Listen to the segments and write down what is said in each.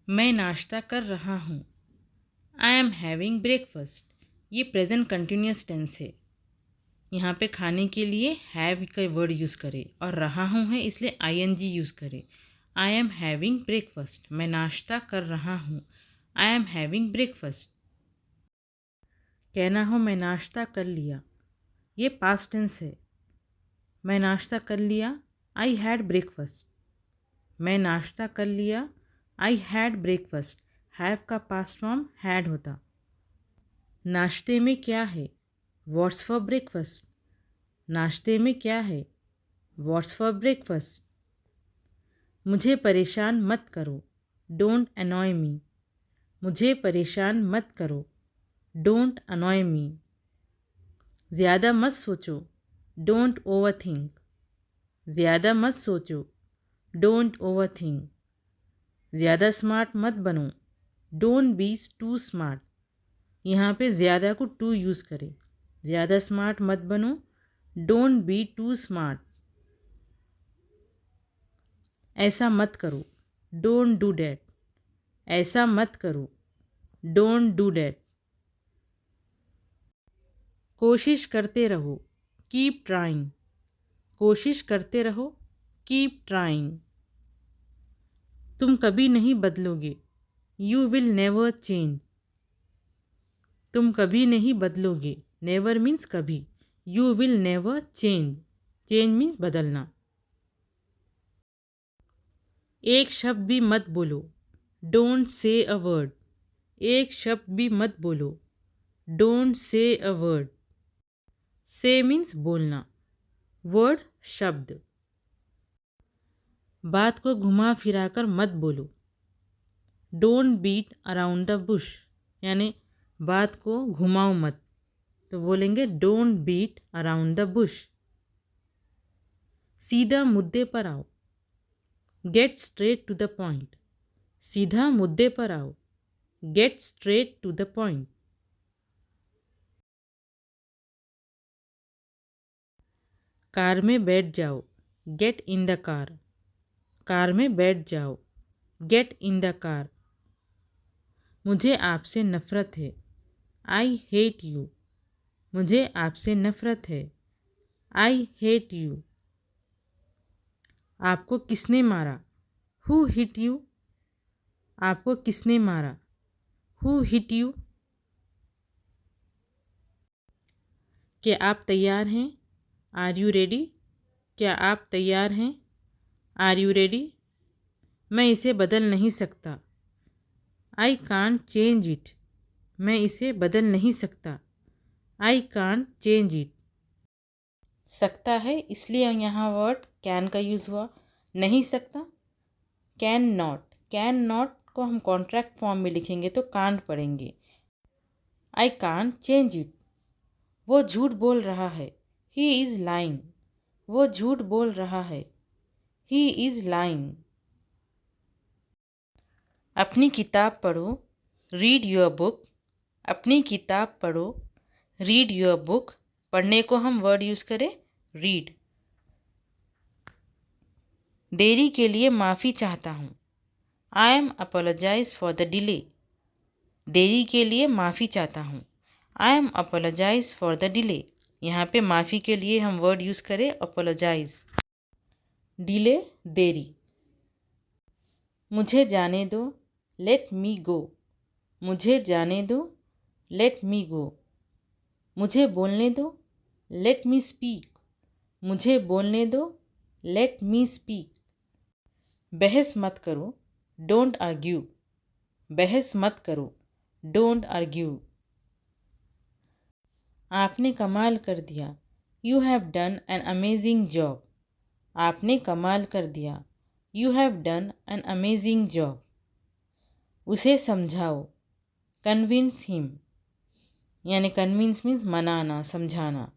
मैं नाश्ता कर रहा हूँ। I am having breakfast. ये प्रेजेंट कंटिन्यूस टेंस है। यहाँ पे खाने के लिए हैव का वर्ड यूज़ करें और रहा हूँ है इसलिए आईएनजी यूज़ करें। I am having breakfast. मैं नाश्ता कर रहा हूँ। I am having breakfast. कहना हो मैं नाश्ता कर लिया, ये पास्ट टेंस है। मैं नाश्ता कर लिया, आई हैड ब्रेकफास्ट। मैं नाश्ता कर लिया, आई हैड ब्रेकफास्ट। हैव का पास्ट फॉर्म हैड होता। नाश्ते में क्या है? What's for breakfast. नाश्ते में क्या है? What's for breakfast. मुझे परेशान मत करो, डोंट अनॉय मी। मुझे परेशान मत करो, डोंट अनॉय मी। ज़्यादा मत सोचो, डोंट ओवर थिंक। ज़्यादा मत सोचो, डोंट ओवर थिंक। ज़्यादा स्मार्ट मत बनो, डोंट बी टू स्मार्ट। यहाँ पे ज़्यादा को टू यूज़ करें। ज़्यादा स्मार्ट मत बनो, डोंट बी टू स्मार्ट। ऐसा मत करो, डोंट डू डैट। ऐसा मत करो, डोंट डू डैट। कोशिश करते रहो, कीप ट्राइंग। कोशिश करते रहो, कीप ट्राइंग। तुम कभी नहीं बदलोगे, यू विल नेवर चेंज। तुम कभी नहीं बदलोगे, नेवर मीन्स कभी, you will never change. Change means बदलना। एक शब्द भी मत बोलो, डोंट से अ वर्ड। एक शब्द भी मत बोलो, don't say a word. Say means बोलना, वर्ड शब्द। बात को घुमा फिरा कर मत बोलो, don't beat around the bush. यानी बात को घुमाओ मत, तो बोलेंगे don't beat around the bush. सीधा मुद्दे पर आओ, get straight to the point. सीधा मुद्दे पर आओ, get straight to the point. Car में बैठ जाओ, get in the car. Car में बैठ जाओ, गेट इन द कार। मुझे आपसे नफ़रत है, आई हेट यू। मुझे आपसे नफ़रत है, आई हेट यू। आपको किसने मारा? Who hit you. आपको किसने मारा? Who hit you. क्या आप तैयार हैं? Are you ready. क्या आप तैयार हैं? Are you ready. मैं इसे बदल नहीं सकता, आई कांट चेंज इट। मैं इसे बदल नहीं सकता, आई कांट चेंज इट। सकता है इसलिए यहाँ वर्ड कैन का यूज़ हुआ। नहीं सकता, कैन नॉट। कैन नॉट को हम कॉन्ट्रैक्ट फॉर्म में लिखेंगे तो कांट पढ़ेंगे। I can't change it. वो झूठ बोल रहा है, ही इज़ लाइंग। वो झूठ बोल रहा है, ही इज़ लाइंग। अपनी किताब पढ़ो, रीड योर बुक। अपनी किताब पढ़ो, रीड योर बुक। पढ़ने को हम वर्ड यूज़ करें रीड। देरी के लिए माफ़ी चाहता हूँ, I am apologize for the delay. देरी के लिए माफ़ी चाहता हूँ, I am apologize for the delay. यहाँ पे माफ़ी के लिए हम वर्ड यूज़ करें अपोलोजाइज। डिले देरी। मुझे जाने दो, लेट मी गो। मुझे जाने दो, लेट मी गो। मुझे बोलने दो, लेट मी स्पीक। मुझे बोलने दो, लेट मी स्पीक। बहस मत करो, डोंट आर्ग्यू। बहस मत करो, डोंट आर्ग्यू। आपने कमाल कर दिया, you have done an amazing job. आपने कमाल कर दिया, you have done an amazing job. उसे समझाओ, कन्विंस हिम। यानी कन्विंस मीन्स मनाना, समझाना।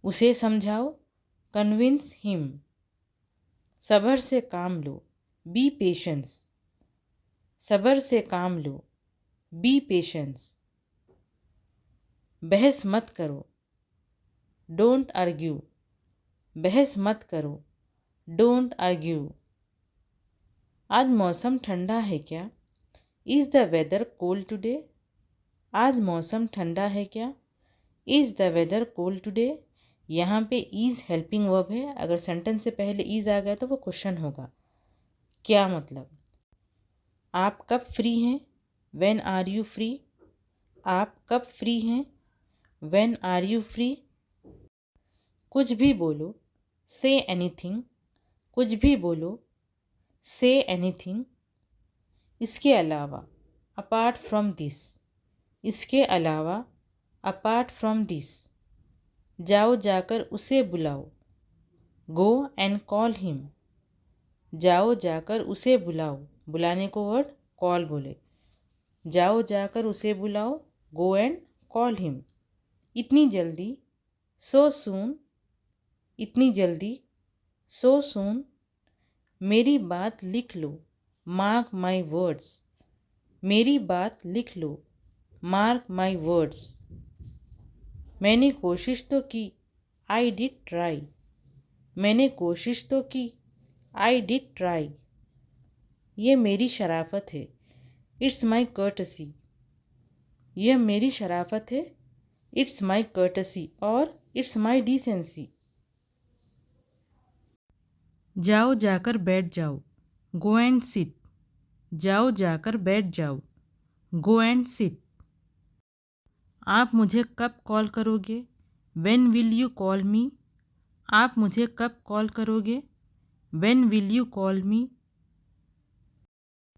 उसे समझाओ, कन्विंस हिम। सब्र से काम लो, बी पेशेंस। सब्र से काम लो, बी पेशेंस। बहस मत करो, डोंट आर्ग्यू। बहस मत करो, डोंट आर्ग्यू। आज मौसम ठंडा है क्या? Is the weather cold today? आज मौसम ठंडा है क्या? Is the weather cold today? यहाँ पे इज़ हेल्पिंग वर्ब है। अगर सेंटेंस से पहले इज़ आ गया तो वो क्वेश्चन होगा। क्या मतलब? आप कब फ्री हैं? When are you free? आप कब फ्री हैं? When are you free? कुछ भी बोलो, से एनीथिंग। कुछ भी बोलो, से एनीथिंग। इसके अलावा, अपार्ट फ्रॉम दिस। इसके अलावा, अपार्ट फ्रॉम दिस। जाओ जाकर उसे बुलाओ, गो एंड कॉल हिम। जाओ जाकर उसे बुलाओ, बुलाने को वर्ड कॉल बोले। जाओ जाकर उसे बुलाओ, गो एंड कॉल हिम। इतनी जल्दी, सो सून। इतनी जल्दी, सो सून। मेरी बात लिख लो, मार्क माई वर्ड्स। मेरी बात लिख लो, मार्क माई वर्ड्स। मैंने कोशिश तो की, आई डिड ट्राई। मैंने कोशिश तो की, आई डिड ट्राई। ये मेरी शराफत है, इट्स माई कर्टसी। यह मेरी शराफत है, इट्स माई कर्टसी और इट्स माई डिसेंसी। जाओ जाकर बैठ जाओ, गो एंड सिट। जाओ जाकर बैठ जाओ, गो एंड सिट। आप मुझे कब कॉल करोगे? व्हेन विल यू कॉल मी? आप मुझे कब कॉल करोगे? व्हेन विल यू कॉल मी?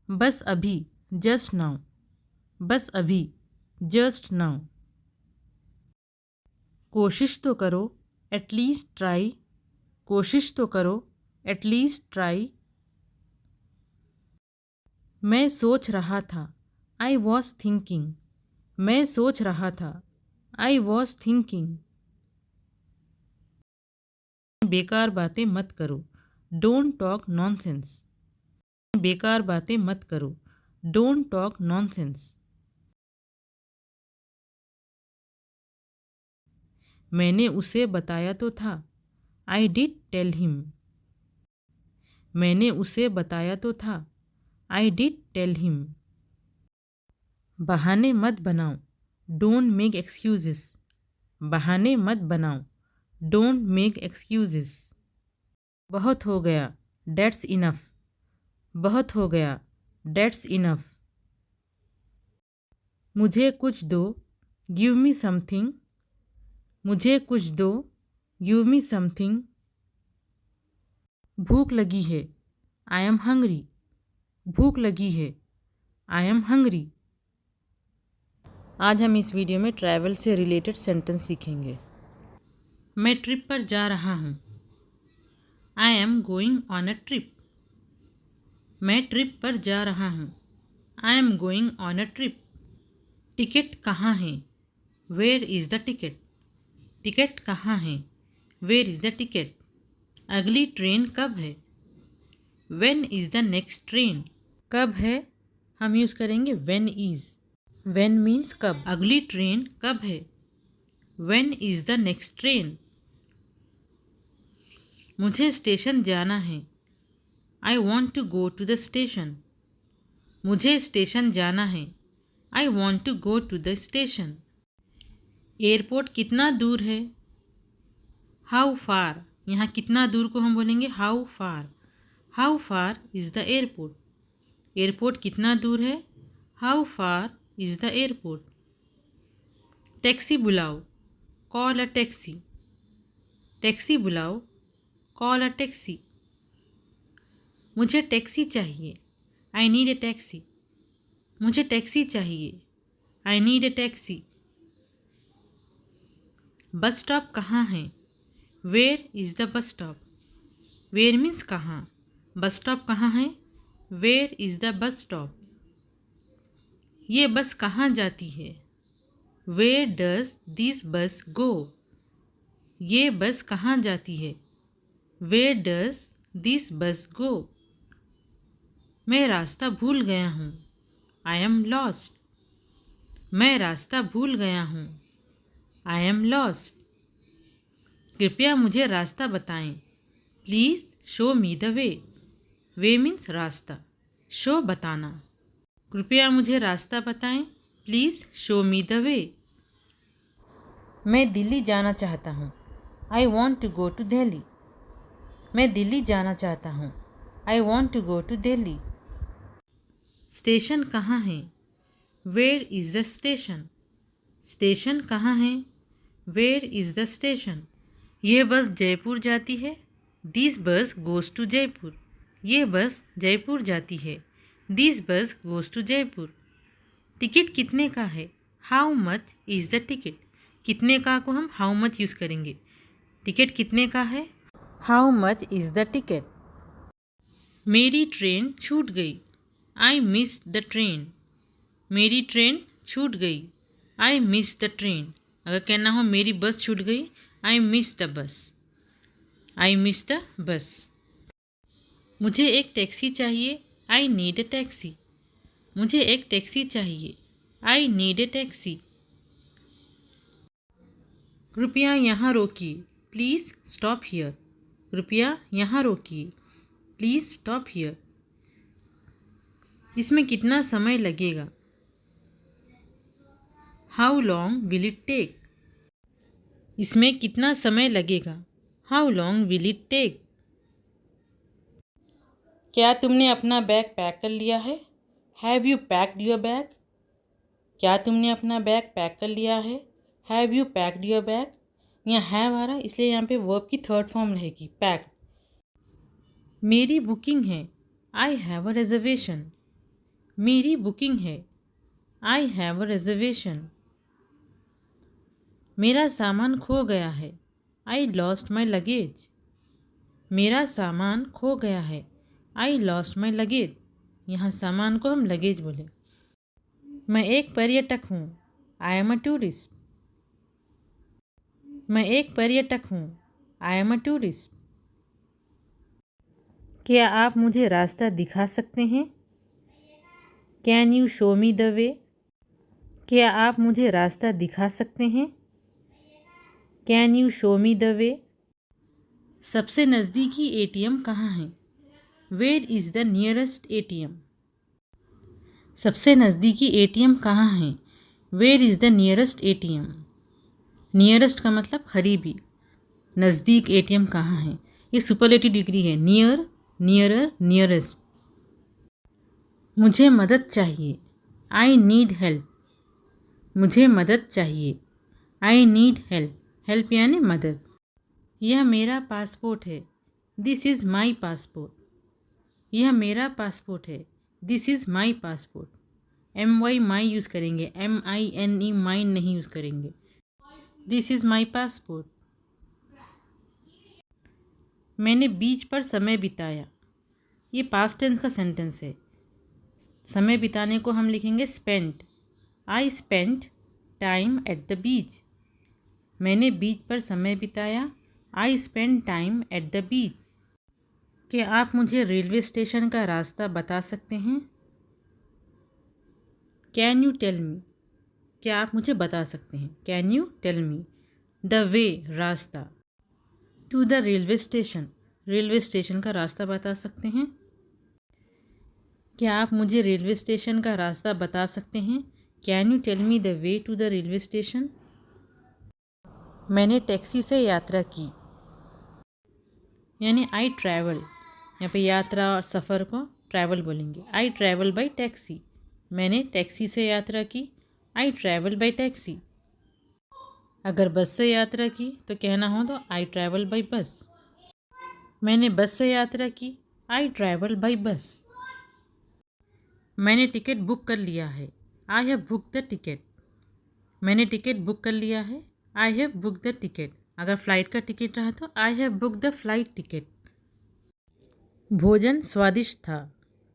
बस अभी, जस्ट नाउ। बस अभी, जस्ट नाउ। कोशिश तो करो, एटलीस्ट ट्राई। कोशिश तो करो, एटलीस्ट ट्राई। मैं सोच रहा था, आई वॉज थिंकिंग। मैं सोच रहा था, आई वॉज थिंकिंग। बेकार बातें मत करो, डोंट टॉक नॉनसेंस। बेकार बातें मत करो, डोंट टॉक नॉनसेंस। मैंने उसे बताया तो था, आई डिड टेल हिम। मैंने उसे बताया तो था, आई डिड टेल हिम। बहाने मत बनाओ, डोंट मेक एक्सक्यूजेस। बहाने मत बनाओ, डोंट मेक एक्सक्यूजेस। बहुत हो गया, डेट्स इनफ। बहुत हो गया, डेट्स इनफ। मुझे कुछ दो, गिव मी समथिंग। मुझे कुछ दो, गिव मी समथिंग। भूख लगी है, आई एम हंग्री। भूख लगी है, आई एम हंग्री। आज हम इस वीडियो में ट्रैवल से रिलेटेड सेंटेंस सीखेंगे। मैं ट्रिप पर जा रहा हूँ, I am going on a trip. मैं ट्रिप पर जा रहा हूँ, I am going on a trip. Ticket कहाँ है? Where is the ticket? Ticket कहाँ है? Where is the ticket? अगली ट्रेन कब है? When is the next train? कब है हम यूज़ करेंगे व्हेन इज़। व्हेन मीन्स कब। अगली ट्रेन कब है? When is the next train? मुझे स्टेशन जाना है, I want to go to the station. मुझे स्टेशन जाना है, I want to go to the station. Airport कितना दूर है? How far. यहाँ कितना दूर को हम बोलेंगे how far. How far is the airport? Airport कितना दूर है? How far is the airport? Taxi बुलाओ, कॉल अ टैक्सी। टैक्सी बुलाओ, कॉल अ टैक्सी। मुझे टैक्सी चाहिए, आई नीड ए टैक्सी। मुझे टैक्सी चाहिए, I need a taxi. Bus stop कहाँ है? Where is the bus stop? Where means कहाँ। Bus stop कहाँ है? Where is the bus stop? ये बस कहाँ जाती है? वेयर डज दिस बस गो? ये बस कहाँ जाती है? वेयर डज दिस बस गो? मैं रास्ता भूल गया हूँ, आई एम लॉस्ट। मैं रास्ता भूल गया हूँ, आई एम लॉस्ट। कृपया मुझे रास्ता बताएं, please show me the way. Way means रास्ता, शो बताना। कृपया मुझे रास्ता बताएं। Please show me the way. मैं दिल्ली जाना चाहता हूँ। I want to go to Delhi. मैं दिल्ली जाना चाहता हूँ। I want to go to Delhi. Station कहाँ है? Where is the station? Station कहाँ है? Where is the station? यह बस जयपुर जाती है। दिस बस गोज़ टू जयपुर। यह बस जयपुर जाती है। दिस बस गोज़ टू जयपुर। टिकट कितने का है? How much is the ticket? कितने का को हम हाउ मच यूज़ करेंगे। टिकट कितने का है? How much is the ticket. मेरी ट्रेन छूट गई। I missed the train. मेरी ट्रेन छूट गई। I miss the train. अगर कहना हो मेरी बस छूट गई, I miss the bus. I miss the bus. मुझे एक टैक्सी चाहिए। I need a taxi. मुझे एक टैक्सी चाहिए। I need a taxi. कृपया यहाँ रोकिए। Please stop here. कृपया यहाँ रोकिए। Please stop here. इसमें कितना समय लगेगा? How long will it take? इसमें कितना समय लगेगा? How long will it take? क्या तुमने अपना बैग पैक कर लिया है? Have you packed your bag? क्या तुमने अपना बैग पैक कर लिया है? Have you packed your bag? यहाँ हैव आ रहा है, इसलिए यहाँ पे वर्ब की थर्ड फॉर्म रहेगी, पैक्ड। मेरी बुकिंग है। I have a reservation. मेरी बुकिंग है। I have a reservation. मेरा सामान खो गया है। I lost my luggage. मेरा सामान खो गया है। I lost my luggage. यहाँ सामान को हम लगेज बोले। मैं एक पर्यटक हूँ। I am a tourist. मैं एक पर्यटक हूँ। I am a tourist. क्या आप मुझे रास्ता दिखा सकते हैं? Can you show me the way? क्या आप मुझे रास्ता दिखा सकते हैं? Can you show me the way? सबसे नज़दीकी एटीएम कहाँ है? Where is the nearest ATM? सबसे नज़दीकी एटीएम कहाँ है? Where is the nearest ATM? Nearest का मतलब करीबी। नज़दीक एटीएम कहाँ है? ये सुपरलेटिव डिग्री है। Near, nearer, nearest. मुझे मदद चाहिए। I need help. मुझे मदद चाहिए। I need help. हेल्प यानी मदद। यह मेरा पासपोर्ट है। This is my passport. यह मेरा पासपोर्ट है। This is my passport. M Y my use करेंगे, MINE माइन नहीं यूज़ करेंगे। This is my passport. मैंने बीच पर समय बिताया। ये पास्ट टेंस का सेंटेंस है। समय बिताने को हम लिखेंगे spent. I spent time at the beach. मैंने बीच पर समय बिताया। I spend time at the beach. क्या आप मुझे रेलवे स्टेशन का रास्ता बता सकते हैं? Can you tell me? क्या आप मुझे बता सकते हैं? Can you tell me? The way रास्ता। To the railway station, railway station का रास्ता बता सकते हैं? क्या आप मुझे रेलवे स्टेशन का रास्ता बता सकते हैं? Can you tell me the way to the railway station? मैंने टैक्सी से यात्रा की, यानी आई ट्रैवल। यहाँ पे यात्रा और सफ़र को ट्रैवल बोलेंगे। I travel by taxi. मैंने टैक्सी से यात्रा की। I travel by taxi. अगर बस से यात्रा की तो कहना हो तो आई ट्रैवल बाई बस। मैंने बस से यात्रा की। I travel by bus. मैंने टिकट बुक कर लिया है। I have book the ticket. मैंने टिकट बुक कर लिया है। I have book the ticket. अगर फ़्लाइट का टिकट रहा तो I have book the flight ticket. भोजन स्वादिष्ट था।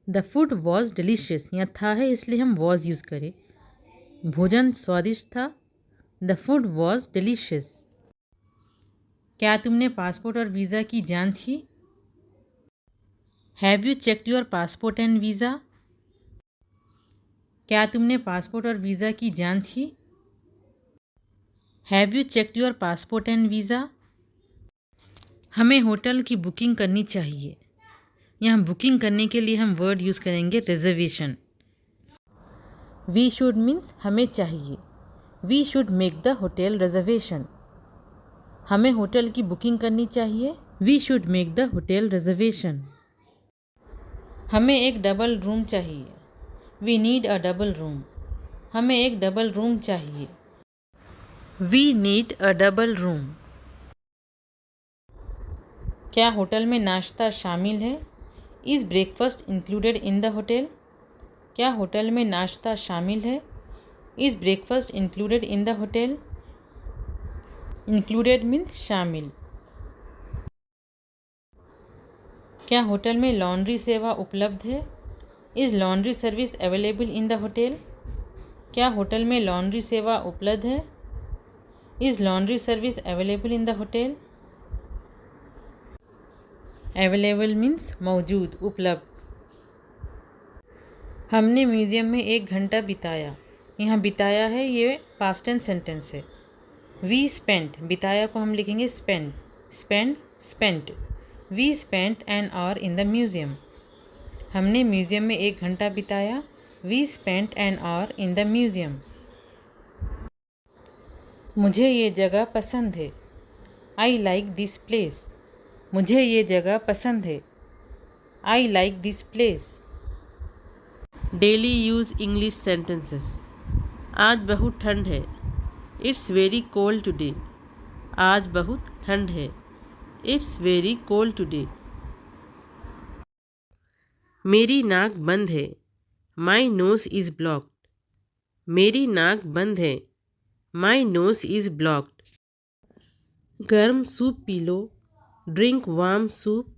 The food was delicious. यहाँ था है इसलिए हम वॉज यूज़ करें। भोजन स्वादिष्ट था। The food was delicious. क्या तुमने पासपोर्ट और वीज़ा की जांच की? Have you checked your passport and visa? क्या तुमने पासपोर्ट और वीज़ा की जांच की? Have you checked your passport and visa? हमें होटल की बुकिंग करनी चाहिए। यहाँ बुकिंग करने के लिए हम वर्ड यूज़ करेंगे रिजर्वेशन। वी शुड मीन्स हमें चाहिए। We should make the hotel reservation. हमें होटल की बुकिंग करनी चाहिए। We should make the hotel reservation. हमें एक डबल रूम चाहिए। We need a double room. हमें एक डबल रूम चाहिए। We need a double room. क्या होटल में नाश्ता शामिल है? Is breakfast included in the hotel? क्या होटल में नाश्ता शामिल है? Is breakfast included in the hotel? Included means शामिल। क्या होटल में लॉन्ड्री सेवा उपलब्ध है? Is laundry service available in the hotel? क्या होटल में लॉन्ड्री सेवा उपलब्ध है? Is laundry service available in the hotel? Available means मौजूद, उपलब्ध। हमने म्यूज़ियम में 1 घंटा बिताया। यहाँ बिताया है, ये पास्ट टेंस सेंटेंस है। वी स्पेंट, बिताया को हम लिखेंगे spend. Spend, spent. We spent an hour in the museum. हमने म्यूज़ियम में 1 घंटा बिताया। We spent an hour in the museum. मुझे ये जगह पसंद है। I like this place. मुझे ये जगह पसंद है। I like this place. Daily use English sentences. आज बहुत ठंड है। It's very cold today. आज बहुत ठंड है। It's very cold today. मेरी नाक बंद है। My nose is blocked. मेरी नाक बंद है। My nose is blocked. गर्म सूप पी लो। Drink warm soup.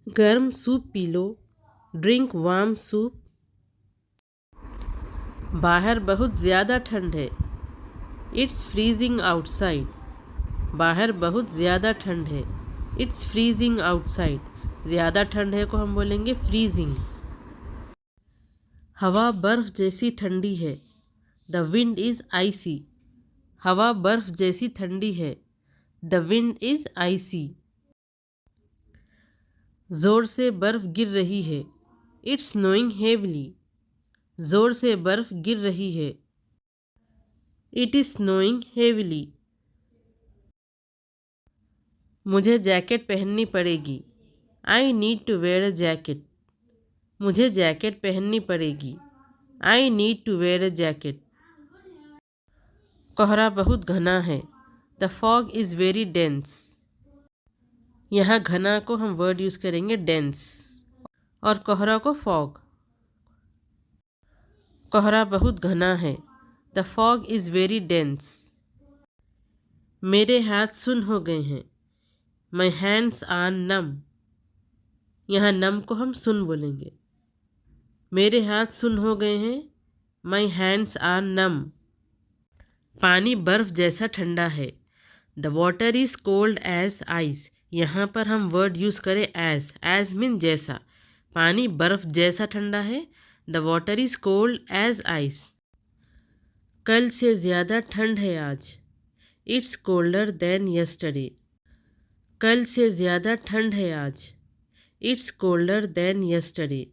गर्म सूप पी लो। Drink warm soup. बाहर बहुत ज़्यादा ठंड है। It's freezing outside. बाहर बहुत ज़्यादा ठंड है। It's freezing outside. ज़्यादा ठंड है को हम बोलेंगे फ्रीजिंग। हवा बर्फ़ जैसी ठंडी है। The wind is icy. हवा बर्फ़ जैसी ठंडी है। The wind is icy. ज़ोर से बर्फ़ गिर रही है। It's snowing heavily. ज़ोर से बर्फ़ गिर रही है। It is snowing heavily. मुझे जैकेट पहननी पड़ेगी। I need to wear a jacket. मुझे जैकेट पहननी पड़ेगी। I need to wear a jacket. कोहरा बहुत घना है। The fog is very dense. यहाँ घना को हम वर्ड यूज़ करेंगे डेंस, और कोहरा को फॉग। कोहरा बहुत घना है। The fog is very dense. मेरे हाथ सुन्न हो गए हैं। माई हैंड्स आर नम। यहाँ नम को हम सुन बोलेंगे। मेरे हाथ सुन्न हो गए हैं। My hands are numb. पानी बर्फ़ जैसा ठंडा है। The water is cold as ice. यहाँ पर हम वर्ड यूज़ करें एज मीन जैसा। पानी बर्फ़ जैसा ठंडा है। The water is cold as ice. कल से ज़्यादा ठंड है आज। It's colder than yesterday. कल से ज़्यादा ठंड है आज। It's colder than yesterday.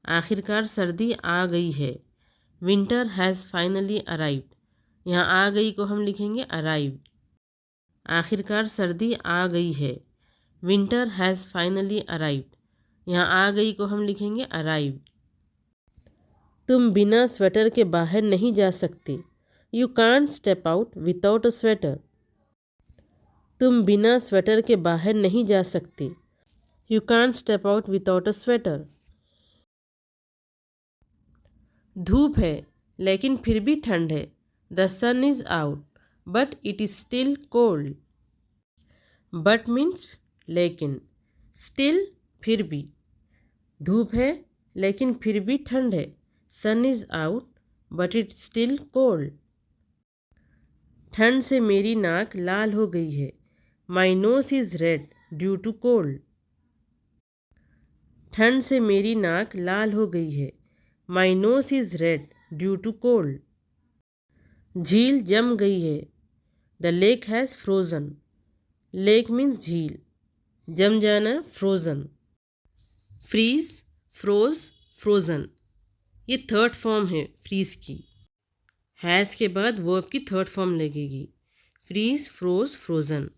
आखिरकार सर्दी आ गई है। Winter has finally arrived. यहाँ आ गई को हम लिखेंगे अराइव्ड। आखिरकार सर्दी आ गई है। Winter has finally arrived. यहाँ आ गई को हम लिखेंगे अराइव्ड। तुम बिना स्वेटर के बाहर नहीं जा सकते। You can't step out without a sweater. तुम बिना स्वेटर के बाहर नहीं जा सकते। You can't step out without a sweater. धूप है लेकिन फिर भी ठंड है। The sun is out but it is still cold. But means लेकिन, स्टिल फिर भी। धूप है लेकिन फिर भी ठंड है। Sun is out but it still cold. ठंड से मेरी नाक लाल हो गई है। My nose is red due to cold. ठंड से मेरी नाक लाल हो गई है। My nose is red due to cold. झील जम गई है। The lake has frozen. Lake means झील। जम जाना फ्रोज़न। Freeze, froze, frozen. ये थर्ड फॉर्म है फ्रीज की। हैज़ के बाद वर्ब की थर्ड फॉर्म लगेगी। Freeze, froze, frozen.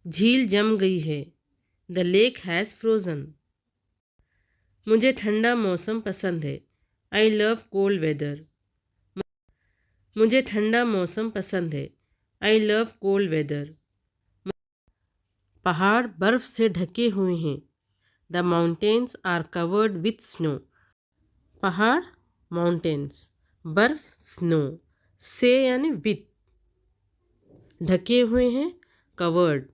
झील जम गई है। The lake has frozen. मुझे ठंडा मौसम पसंद है। I love cold weather. मुझे ठंडा मौसम पसंद है। I love cold weather. पहाड़ बर्फ से ढके हुए हैं। The mountains are covered with snow. पहाड़, माउंटेन्स, बर्फ, स्नो, से यानी विथ, ढके हुए हैं, कवर्ड,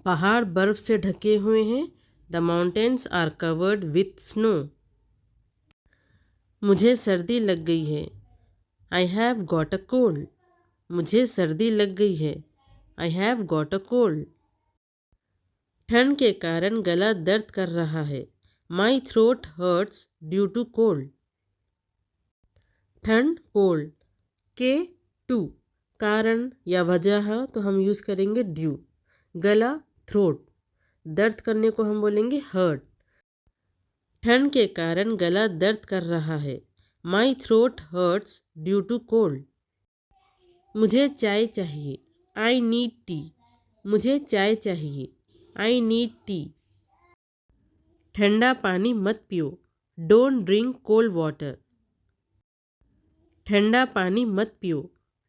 पहाड़ बर्फ से ढके हुए हैं। The mountains are covered with snow. मुझे सर्दी लग गई है। I have got a cold. मुझे सर्दी लग गई है। I have got a cold. ठंड के कारण गला दर्द कर रहा है। My throat hurts due to cold. ठंड, कोल्ड के टू कारण या वजह है तो हम यूज़ करेंगे ड्यू। गला, थ्रोट, दर्द करने को हम बोलेंगे हर्ट। ठंड के कारण गला दर्द कर रहा है। My throat hurts due to cold. मुझे चाय चाहिए। I need tea. मुझे चाय चाहिए। I need tea. ठंडा पानी मत पियो। Don't drink cold water. ठंडा पानी मत पियो।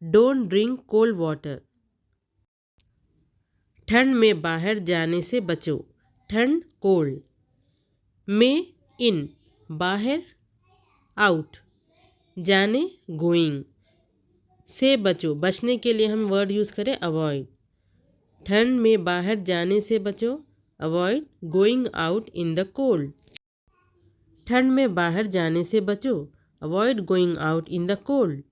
Don't drink cold water. ठंड में बाहर जाने से बचो। ठंड, कोल्ड। में, इन, बाहर, आउट, जाने, गोइंग, से बचो, बचने के लिए हम वर्ड यूज़ करें अवॉइड। ठंड में बाहर जाने से बचो। Avoid going out in the cold. ठंड में बाहर जाने से बचो। Avoid going out in the cold.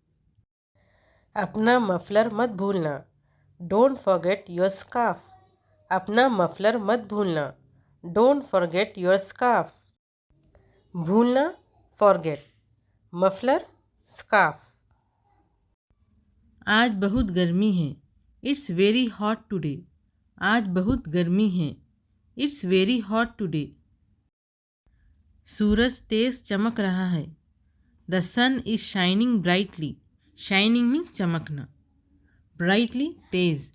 अपना मफलर मत भूलना। Don't forget your scarf. अपना मफलर मत भूलना। Don't forget your scarf. भूलना, फॉरगेट, मफलर, स्कार्फ। आज बहुत गर्मी है। It's very hot today. आज बहुत गर्मी है। It's very hot today. सूरज तेज चमक रहा है। The sun is shining brightly. Shining means चमकना, brightly, तेज।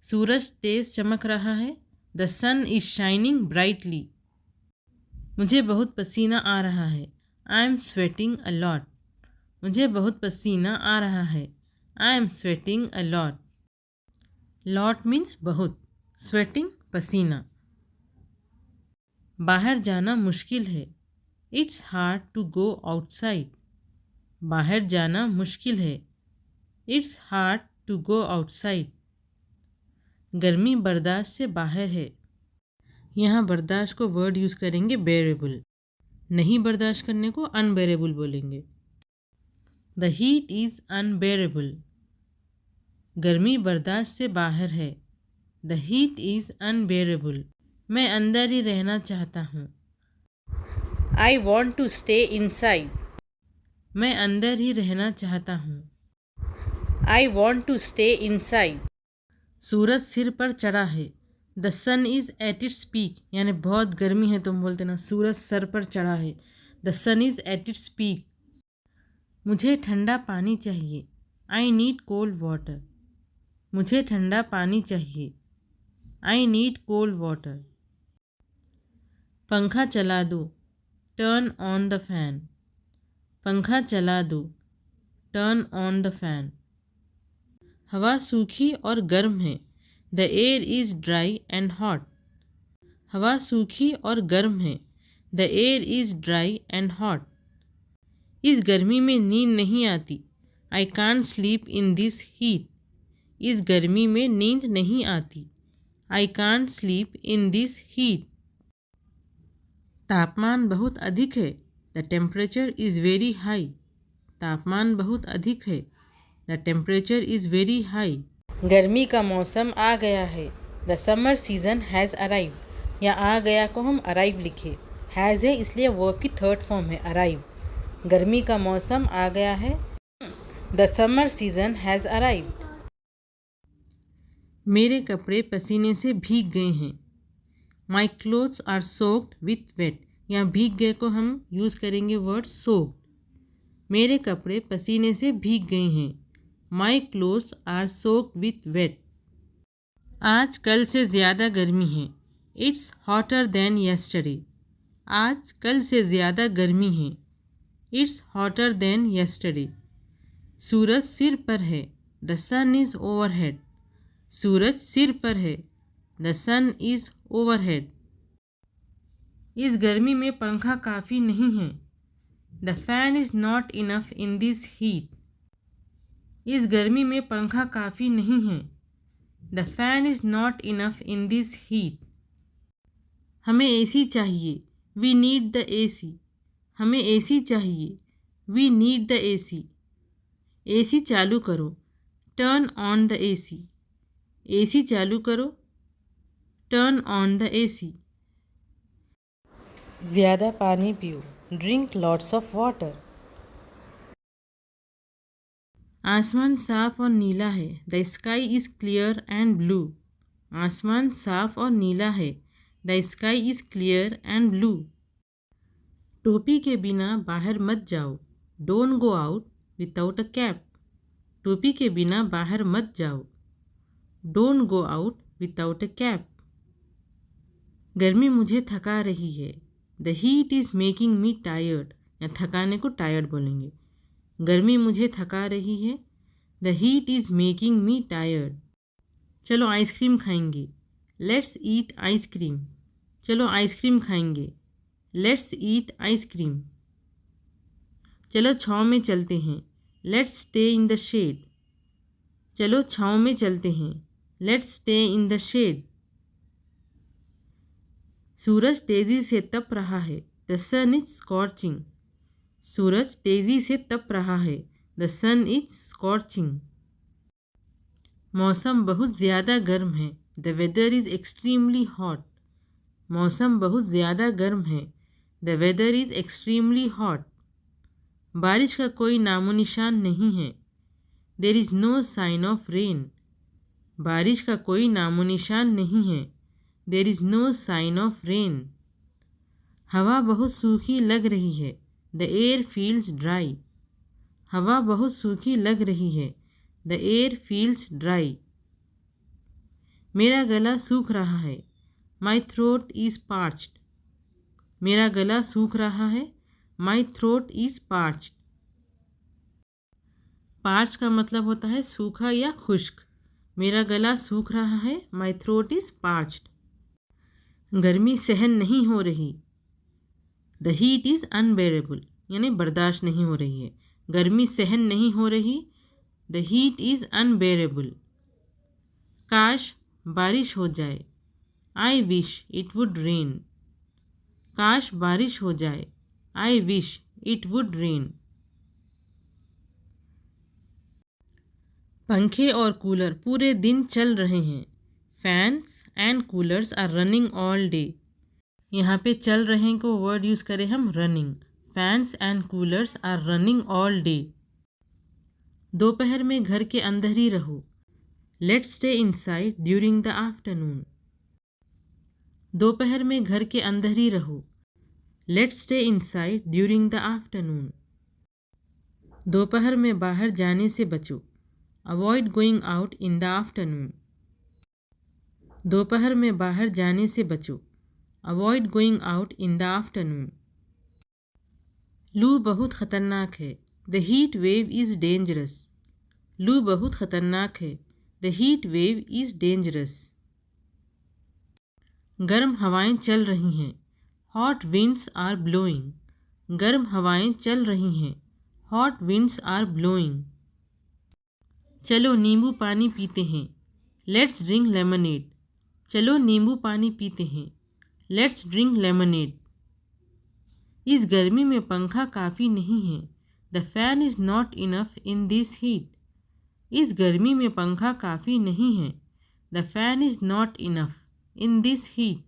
सूरज तेज चमक रहा है। The sun is shining brightly. मुझे बहुत पसीना आ रहा है। I am sweating a lot. मुझे बहुत पसीना आ रहा है। I am sweating a lot. Lot means बहुत, स्वेटिंग, पसीना। बाहर जाना मुश्किल है। It's hard to go outside. बाहर जाना मुश्किल है। It's hard to go outside. गर्मी बर्दाश्त से बाहर है। यहाँ बर्दाश्त को वर्ड यूज़ करेंगे बेरेबल। नहीं बर्दाश्त करने को अनबेरेबल बोलेंगे। The heat is unbearable. गर्मी बर्दाश्त से बाहर है। The heat is unbearable. मैं अंदर ही रहना चाहता हूँ। I want to stay inside. मैं अंदर ही रहना चाहता हूँ। I want to stay inside. सूरज सिर पर चढ़ा है। The sun is at its peak, यानी बहुत गर्मी है तुम बोलते ना, सूरज सर पर चढ़ा है। The sun is at its peak. मुझे ठंडा पानी चाहिए। I need cold water. मुझे ठंडा पानी चाहिए। I need cold water. पंखा चला दो। Turn on the fan. पंखा चला दो। Turn on the fan. हवा सूखी और गर्म है। The air is dry and hot. हवा सूखी और गर्म है। The air is dry and hot. इस गर्मी में नींद नहीं आती। I can't sleep in this heat. इस गर्मी में नींद नहीं आती। I can't sleep in this heat. तापमान बहुत अधिक है। The temperature is very high. तापमान बहुत अधिक है। The temperature is very high. गर्मी का मौसम आ गया है। The summer season has arrived. या आ गया को हम अराइव लिखे। हैज़ है इसलिए वर्ब की थर्ड फॉर्म है अराइव। गर्मी का मौसम आ गया है। The summer season has arrived. मेरे कपड़े पसीने से भीग गए हैं। My clothes are soaked with wet. यहाँ भीग गए को हम यूज़ करेंगे वर्ड सोक्ड। मेरे कपड़े पसीने से भीग गए हैं। My clothes are soaked with wet. आज कल से ज़्यादा गर्मी है। It's hotter than yesterday. आज कल से ज़्यादा गर्मी है। It's hotter than yesterday. सूरज सिर पर है। The sun is overhead. सूरज सिर पर है। The sun is overhead. इस गर्मी में पंखा काफ़ी नहीं है। The fan is not enough in this heat. इस गर्मी में पंखा काफ़ी नहीं है। The fan is not enough in this heat. हमें एसी चाहिए। We need the AC. हमें एसी चाहिए। We need the AC. AC चालू करो। Turn on the AC. AC चालू करो। Turn on the AC. ज़्यादा पानी पियो। Drink lots of water. आसमान साफ और नीला है। The sky is clear and blue. आसमान साफ और नीला है। The sky is clear and blue. टोपी के बिना बाहर मत जाओ। Don't go out without a cap. टोपी के बिना बाहर मत जाओ। Don't go out without a cap. गर्मी मुझे थका रही है। The heat is making me tired. या थकाने को टायर्ड बोलेंगे। गर्मी मुझे थका रही है। The heat is making me tired. चलो आइसक्रीम खाएंगे। Let's eat ice cream. चलो आइसक्रीम खाएंगे। Let's eat ice cream. चलो छाँव में चलते हैं। Let's stay in the shade. चलो छाँव में चलते हैं। Let's stay in the shade. सूरज तेज़ी से तप रहा है। The sun is scorching. सूरज तेज़ी से तप रहा है। The sun is scorching. मौसम बहुत ज़्यादा गर्म है। The weather is extremely hot. मौसम बहुत ज़्यादा गर्म है। The weather is extremely hot. बारिश का कोई नामो निशान नहीं है। There is no sign of rain. बारिश का कोई नामो निशान नहीं है। There is no sign of rain. हवा बहुत सूखी लग रही है। The air feels dry. हवा बहुत सूखी लग रही है। The air feels dry. मेरा गला सूख रहा है। My throat is parched. मेरा गला सूख रहा है। My throat is parched. Parch का मतलब होता है सूखा या खुश्क। मेरा गला सूख रहा है। My throat is parched. गर्मी सहन नहीं हो रही। The heat is unbearable. यानी बर्दाश्त नहीं हो रही है। गर्मी सहन नहीं हो रही। The heat is unbearable. काश बारिश हो जाए। I wish it would rain. काश बारिश हो जाए। I wish it would rain. पंखे और कूलर पूरे दिन चल रहे हैं। Fans and coolers are running all day. यहाँ पे चल रहे को वर्ड यूज़ करें हम running. Fans and coolers are running all day. दोपहर में घर के अंदर ही रहो। Let's stay inside during the afternoon. दोपहर में घर के अंदर ही रहो। Let's stay inside during the afternoon. दोपहर में बाहर जाने से बचो। Avoid going out in the afternoon. दोपहर में बाहर जाने से बचो। Avoid going out in the afternoon. लू बहुत ख़तरनाक है। The heat wave is dangerous. लू बहुत ख़तरनाक है। The heat wave is dangerous. गर्म हवाएं चल रही हैं। Hot winds are blowing. गर्म हवाएं चल रही हैं। Hot winds are blowing. चलो नींबू पानी पीते हैं। Let's drink lemonade. चलो नींबू पानी पीते हैं। Let's drink lemonade. इस गर्मी में पंखा काफ़ी नहीं है। The fan is not enough in this heat. इस गर्मी में पंखा काफ़ी नहीं है। The fan is not enough in this heat.